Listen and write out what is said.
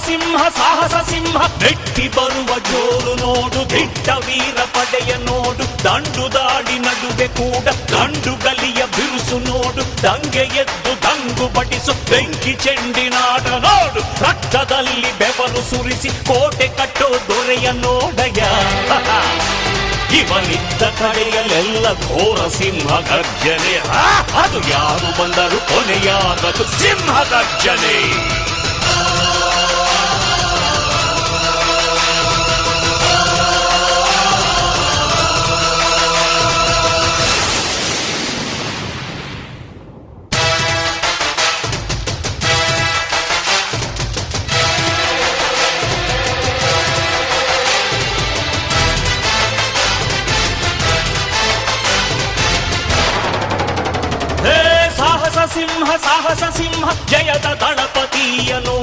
ಸಿಂಹ ಸಾಹಸ ಸಿಂಹ ನೆಟ್ಟಿ ಬರುವ ಜೋರು ನೋಡು, ದಿಟ್ಟ ವೀರ ಪಡೆಯ ನೋಡು, ದಂಡು ದಾಡಿ ನಡುವೆ ಕೂಡ ಗಂಡು ಗಲಿಯ ಬಿರುಸು ನೋಡು, ದಂಗೆ ಎದ್ದು ದಂಗು ಬಡಿಸು ಬೆಂಕಿ ಚೆಂಡಿನಾಟ ನೋಡು, ರಕ್ತದಲ್ಲಿ ಬೆವರು ಸುರಿಸಿ ಕೋಟೆ ಕಟ್ಟೋ ದೊರೆಯ ನೋಡಯ. ಇವನಿದ್ದ ಕಡೆಯಲ್ಲೆಲ್ಲ ಘೋರ ಸಿಂಹ ಗರ್ಜನೆ, ಅದು ಯಾರು ಬಂದರು ಕೊನೆಯಾಗದು ಸಿಂಹ ಗರ್ಜನೆ. ಸಾಹಸ ಸಿಂಹ ಜಯದ ದಳಪತಿಯ ನೋಡು,